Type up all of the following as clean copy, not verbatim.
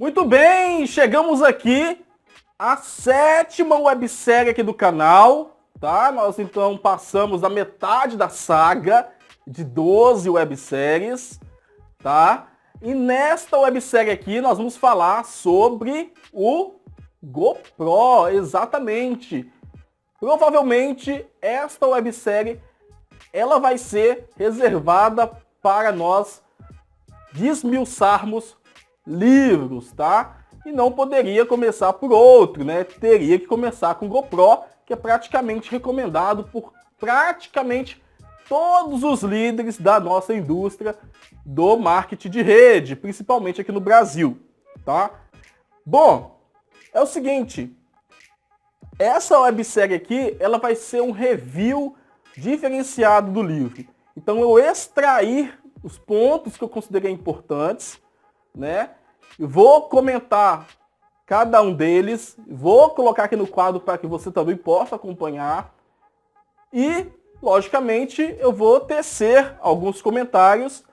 Muito bem, chegamos aqui à 7ª websérie aqui do canal, tá? Nós então passamos a metade da saga de 12 webséries, tá? E nesta websérie aqui nós vamos falar sobre o GoPro, exatamente. Provavelmente esta websérie ela vai ser reservada para nós desmiuçarmos livros, tá? E não poderia começar por outro, né? Teria que começar com o GoPro, que é praticamente recomendado por praticamente todos os líderes da nossa indústria do marketing de rede, principalmente aqui no Brasil, tá? Bom, é o seguinte, essa websérie aqui, ela vai ser um review diferenciado do livro. Então eu extrair os pontos que eu considerei importantes, né? Eu vou comentar cada um deles, vou colocar aqui no quadro para que você também possa acompanhar e, logicamente, eu vou tecer alguns comentários,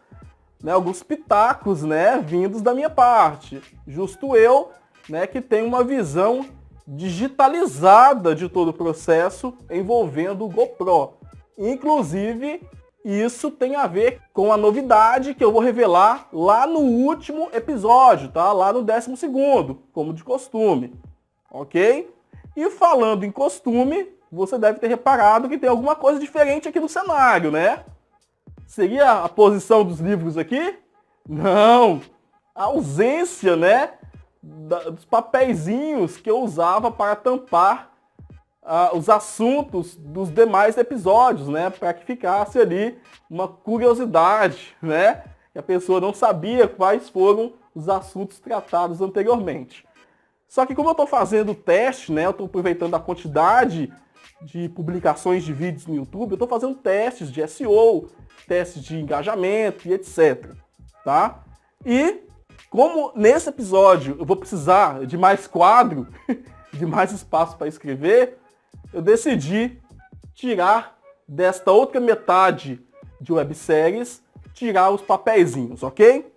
né, alguns pitacos, né, vindos da minha parte. Justo eu, né, que tenho uma visão digitalizada de todo o processo envolvendo o GoPro. Inclusive, isso tem a ver com a novidade que eu vou revelar lá no último episódio, tá? Lá no 12º, como de costume, ok? E falando em costume, você deve ter reparado que tem alguma coisa diferente aqui no cenário, né? Seria a posição dos livros aqui? Não! A ausência, né? Dos papeizinhos que eu usava para tampar os assuntos dos demais episódios, né? Para que ficasse ali uma curiosidade, né? Que a pessoa não sabia quais foram os assuntos tratados anteriormente. Só que como eu estou fazendo o teste, né? Eu estou aproveitando a quantidade de publicações de vídeos no YouTube, eu estou fazendo testes de SEO, testes de engajamento e etc. Tá? E como nesse episódio eu vou precisar de mais quadro, de mais espaço para escrever, eu decidi tirar desta outra metade de webséries, tirar os papeizinhos, ok?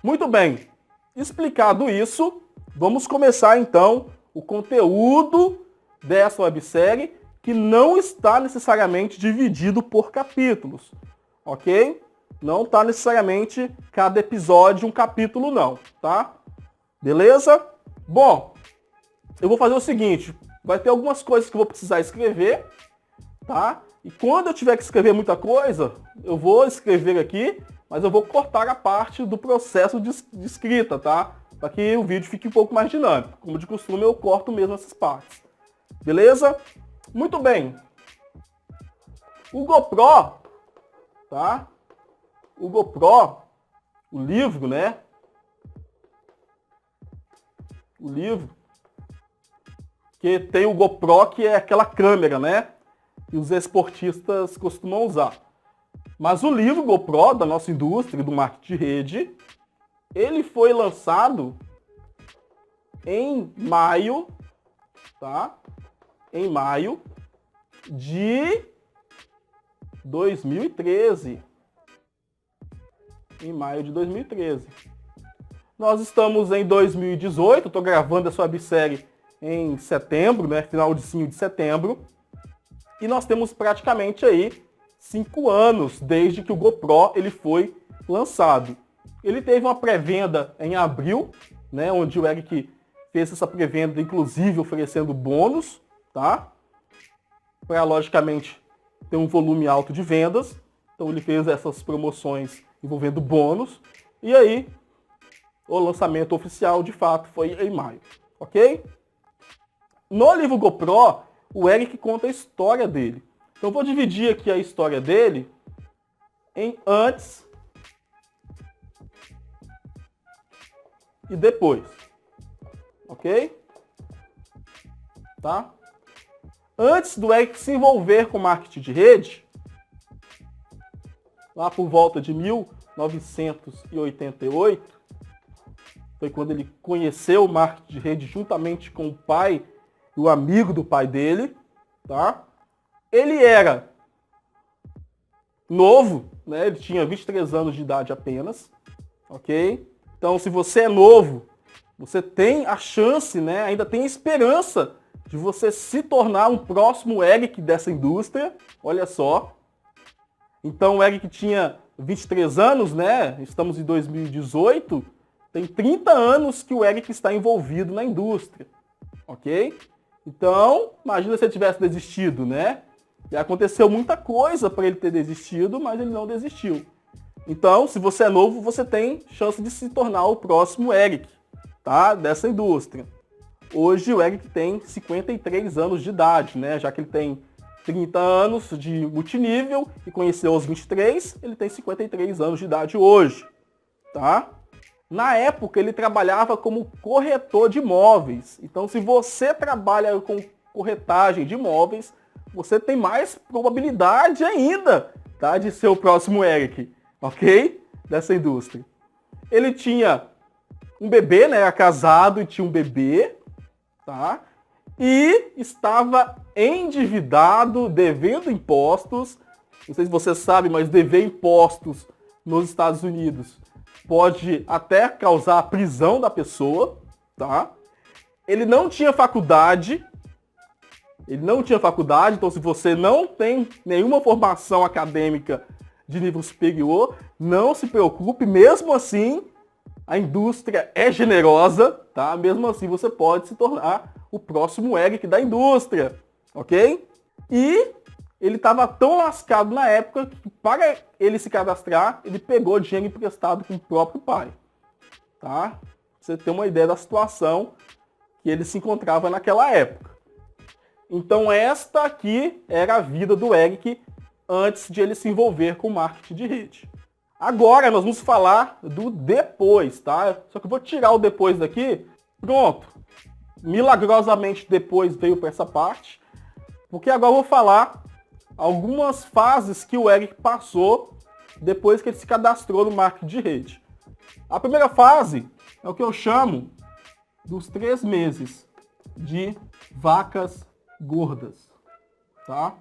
Muito bem, explicado isso, vamos começar então o conteúdo dessa websérie, que não está necessariamente dividido por capítulos, ok? Não está necessariamente cada episódio um capítulo não, tá? Beleza? Bom, eu vou fazer o seguinte, vai ter algumas coisas que eu vou precisar escrever, tá? E quando eu tiver que escrever muita coisa, eu vou escrever aqui, mas eu vou cortar a parte do processo de escrita, tá? Para que o vídeo fique um pouco mais dinâmico. Como de costume, eu corto mesmo essas partes. Beleza? Muito bem. O GoPro, tá? O GoPro, o livro, né? O livro que tem o GoPro, que é aquela câmera, né? Que os esportistas costumam usar. Mas o livro GoPro, da nossa indústria, do marketing de rede, ele foi lançado em maio, tá? Em maio de 2013. Em maio de 2013. Nós estamos em 2018, estou gravando essa websérie em setembro, né? Finalzinho de setembro. E nós temos praticamente aí 5 anos desde que o GoPro ele foi lançado. Ele teve uma pré-venda em abril, né? Onde o Eric fez essa pré-venda, inclusive oferecendo bônus, tá? Para, logicamente, ter um volume alto de vendas. Então ele fez essas promoções envolvendo bônus. E aí, o lançamento oficial, de fato, foi em maio, ok? No livro GoPro, o Eric conta a história dele. Então eu vou dividir aqui a história dele em antes e depois, ok? Tá? Antes do Eric se envolver com marketing de rede, lá por volta de 1988, foi quando ele conheceu o marketing de rede juntamente com o pai e o amigo do pai dele, tá? Ele era novo, né? Ele tinha 23 anos de idade apenas, ok? Então, se você é novo você tem a chance, né, ainda tem esperança de você se tornar um próximo Eric dessa indústria. Olha só. Então o Eric tinha 23 anos, né? Estamos em 2018. Tem 30 anos que o Eric está envolvido na indústria. Ok? Então, imagina se ele tivesse desistido, né? E aconteceu muita coisa para ele ter desistido, mas ele não desistiu. Então, se você é novo, você tem chance de se tornar o próximo Eric, tá? Dessa indústria. Hoje o Eric tem 53 anos de idade, né? Já que ele tem 30 anos de multinível e conheceu aos 23, ele tem 53 anos de idade hoje, tá? Na época ele trabalhava como corretor de imóveis. Então se você trabalha com corretagem de imóveis, você tem mais probabilidade ainda, tá? De ser o próximo Eric, ok? Dessa indústria. Ele tinha um bebê, né? Era casado e tinha um bebê, tá? E estava endividado, devendo impostos. Não sei se você sabe, mas dever impostos nos Estados Unidos pode até causar a prisão da pessoa, tá? Ele não tinha faculdade. Então se você não tem nenhuma formação acadêmica de nível superior, não se preocupe, mesmo assim, a indústria é generosa, tá? Mesmo assim você pode se tornar o próximo Eric da indústria, ok? E ele estava tão lascado na época que para ele se cadastrar, ele pegou dinheiro emprestado com o próprio pai, tá? Pra você ter uma ideia da situação que ele se encontrava naquela época. Então esta aqui era a vida do Eric antes de ele se envolver com marketing de rede. Agora nós vamos falar do depois, tá? Só que eu vou tirar o depois daqui. Pronto. Milagrosamente depois veio para essa parte. Porque agora eu vou falar algumas fases que o Eric passou depois que ele se cadastrou no marketing de rede. A primeira fase é o que eu chamo dos 3 meses de vacas gordas, tá?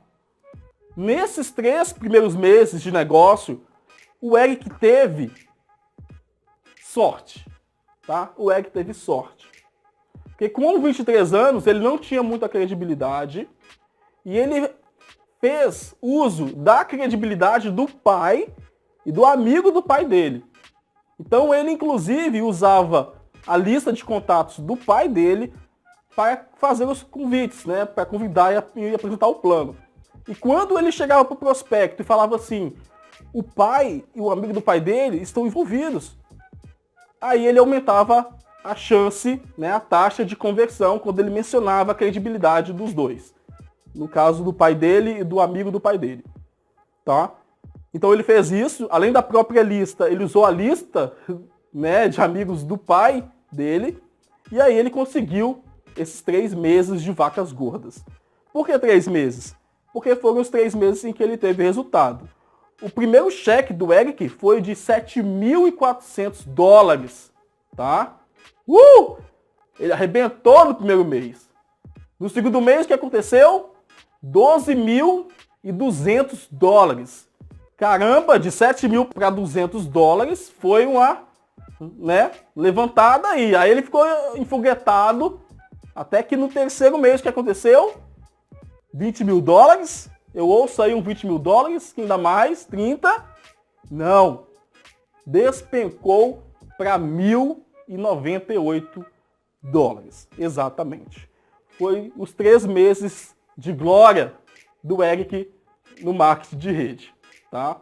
Nesses 3 primeiros meses de negócio, o Eric teve sorte, tá? O Eric teve sorte. Porque com 23 anos, ele não tinha muita credibilidade e ele fez uso da credibilidade do pai e do amigo do pai dele. Então ele, inclusive, usava a lista de contatos do pai dele para fazer os convites, né? Para convidar e apresentar o plano. E quando ele chegava para o prospecto e falava assim, o pai e o amigo do pai dele estão envolvidos, aí ele aumentava a chance, né, a taxa de conversão quando ele mencionava a credibilidade dos dois. No caso do pai dele e do amigo do pai dele, tá? Então ele fez isso, além da própria lista, ele usou a lista, né, de amigos do pai dele, e aí ele conseguiu esses 3 meses de vacas gordas. Por que 3 meses? Porque foram os 3 meses em que ele teve resultado. O primeiro cheque do Eric foi de $7.400, tá? Ele arrebentou no primeiro mês. No segundo mês, o que aconteceu? $12.200. Caramba, de 7 mil para $200 foi uma, né, levantada aí. Aí ele ficou enfoguetado, até que no terceiro mês, o que aconteceu? $20 mil. Eu ouço aí um $20 mil, ainda mais, 30. Não. Despencou para $1.098. Exatamente. Foi os 3 meses de glória do Eric no marketing de rede, tá?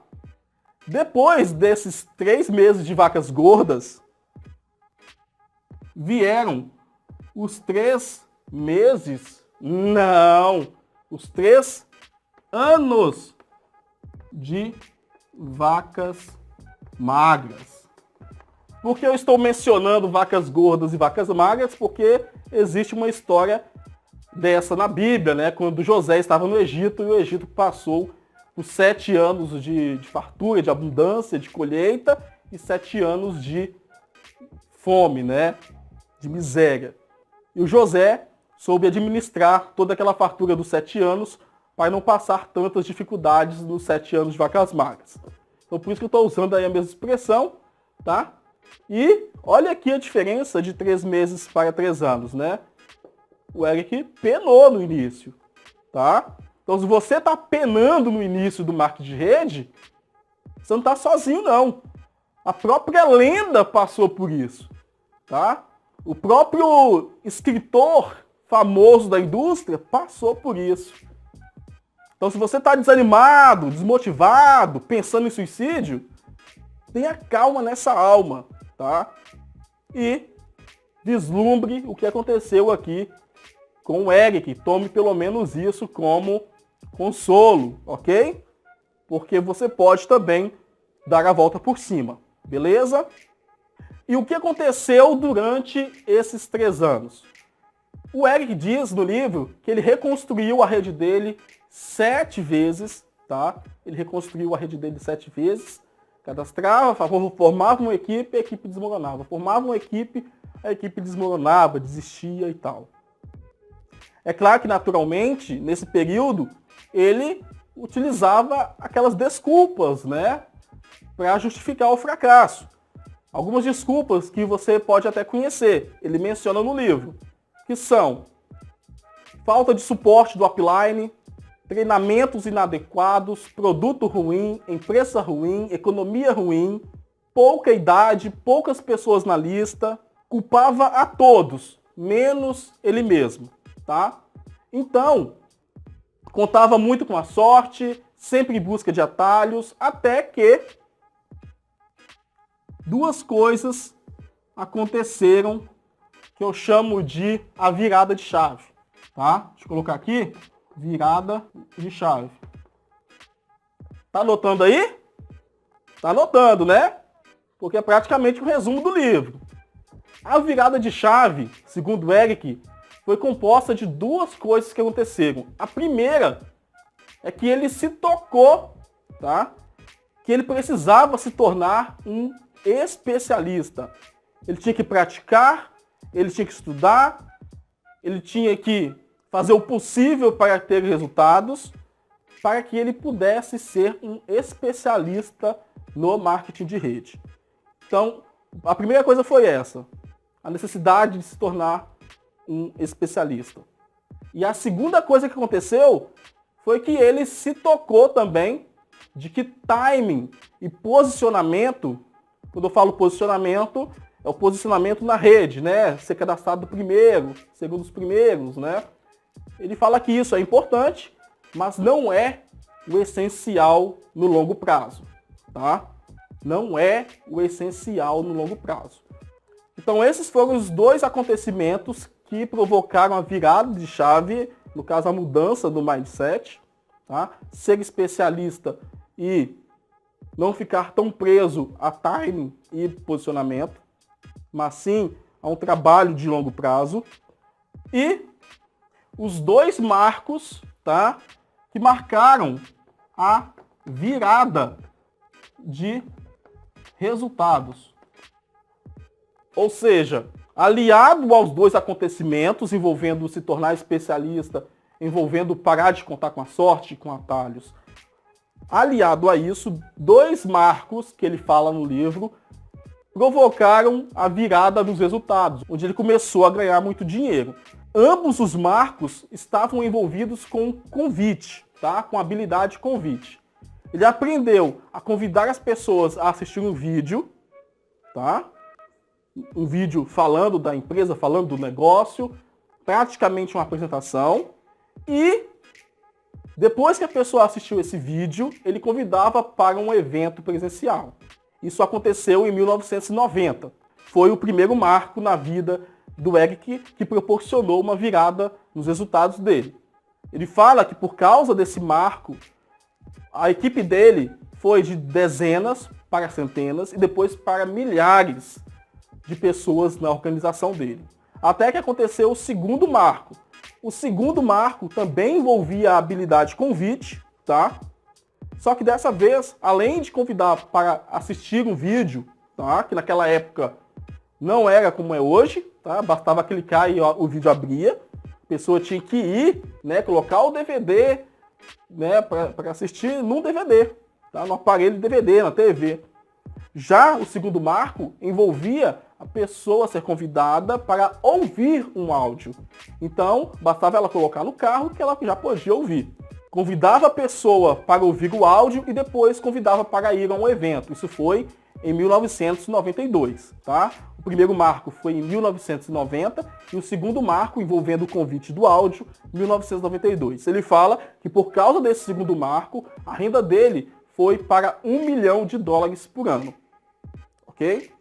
Depois desses 3 meses de vacas gordas, vieram os 3 meses, não, os 3 anos de vacas magras. Por que eu estou mencionando vacas gordas e vacas magras? Porque existe uma história dessa na Bíblia, né? Quando José estava no Egito e o Egito passou por 7 anos de fartura, de abundância, de colheita e 7 anos de fome, né? De miséria. E o José soube administrar toda aquela fartura dos 7 anos para não passar tantas dificuldades nos 7 anos de vacas magras. Então por isso que eu estou usando aí a mesma expressão, tá? E olha aqui a diferença de 3 meses para 3 anos, né? O Eric penou no início, tá? Então, se você está penando no início do marketing de rede, você não está sozinho, não. A própria lenda passou por isso, tá? O próprio escritor famoso da indústria passou por isso. Então, se você está desanimado, desmotivado, pensando em suicídio, tenha calma nessa alma, tá? E vislumbre o que aconteceu aqui com o Eric. Tome pelo menos isso como consolo, ok? Porque você pode também dar a volta por cima, beleza? E o que aconteceu durante esses 3 anos? O Eric diz no livro que ele reconstruiu a rede dele 7 vezes, tá? Ele reconstruiu a rede dele 7 vezes, cadastrava, formava uma equipe, a equipe desmoronava. Formava uma equipe, a equipe desmoronava, desistia e tal. É claro que, naturalmente, nesse período, ele utilizava aquelas desculpas, né? Para justificar o fracasso. Algumas desculpas que você pode até conhecer, ele menciona no livro, que são falta de suporte do upline, treinamentos inadequados, produto ruim, empresa ruim, economia ruim, pouca idade, poucas pessoas na lista, culpava a todos, menos ele mesmo, tá? Então, contava muito com a sorte, sempre em busca de atalhos, até que 2 coisas aconteceram que eu chamo de a virada de chave, tá? Deixa eu colocar aqui, virada de chave. Tá anotando aí? Tá anotando, né? Porque é praticamente um resumo do livro. A virada de chave, segundo o Eric, foi composta de 2 coisas que aconteceram. A primeira é que ele se tocou, tá? Que ele precisava se tornar um especialista. Ele tinha que praticar, ele tinha que estudar, ele tinha que fazer o possível para ter resultados, para que ele pudesse ser um especialista no marketing de rede. Então, a primeira coisa foi essa, a necessidade de se tornar um especialista. E a segunda coisa que aconteceu foi que ele se tocou também de que timing e posicionamento, quando eu falo posicionamento, é o posicionamento na rede, né? Ser cadastrado primeiro, segundo os primeiros, né? Ele fala que isso é importante, mas não é o essencial no longo prazo, tá? Não é o essencial no longo prazo. Então esses foram os 2 acontecimentos que provocaram a virada de chave, no caso a mudança do mindset, tá? Ser especialista e não ficar tão preso a timing e posicionamento, mas sim a um trabalho de longo prazo. E os 2 marcos, tá? Que marcaram a virada de resultados. Ou seja, aliado aos 2 acontecimentos envolvendo se tornar especialista, envolvendo parar de contar com a sorte, com atalhos, aliado a isso, 2 marcos que ele fala no livro provocaram a virada dos resultados, onde ele começou a ganhar muito dinheiro. Ambos os marcos estavam envolvidos com convite, tá? Com habilidade de convite. Ele aprendeu a convidar as pessoas a assistir um vídeo, tá? Um vídeo falando da empresa, falando do negócio, praticamente uma apresentação. E depois que a pessoa assistiu esse vídeo, ele convidava para um evento presencial. Isso aconteceu em 1990. Foi o primeiro marco na vida do Eric que proporcionou uma virada nos resultados dele. Ele fala que por causa desse marco, a equipe dele foi de dezenas para centenas e depois para milhares de pessoas na organização dele. Até que aconteceu o segundo marco. O segundo marco também envolvia a habilidade convite, tá? Só que dessa vez, além de convidar para assistir um vídeo, tá? Que naquela época não era como é hoje, tá? Bastava clicar e o vídeo abria. A pessoa tinha que ir, né? Colocar o DVD, né? Para assistir num DVD, tá? No aparelho DVD, na TV. Já o segundo marco envolvia a pessoa ser convidada para ouvir um áudio. Então, bastava ela colocar no carro que ela já podia ouvir. Convidava a pessoa para ouvir o áudio e depois convidava para ir a um evento. Isso foi em 1992, tá? O primeiro marco foi em 1990 e o segundo marco, envolvendo o convite do áudio, em 1992. Ele fala que por causa desse segundo marco, a renda dele foi para $1 milhão por ano. Ok?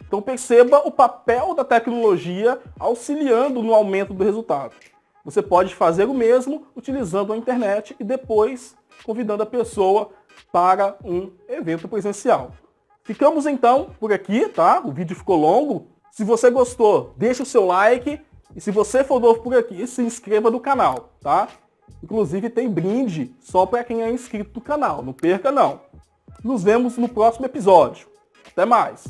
Então perceba o papel da tecnologia auxiliando no aumento do resultado. Você pode fazer o mesmo utilizando a internet e depois convidando a pessoa para um evento presencial. Ficamos então por aqui, tá? O vídeo ficou longo. Se você gostou, deixa o seu like. E se você for novo por aqui, se inscreva no canal, tá? Inclusive tem brinde só para quem é inscrito no canal. Não perca não. Nos vemos no próximo episódio. Até mais!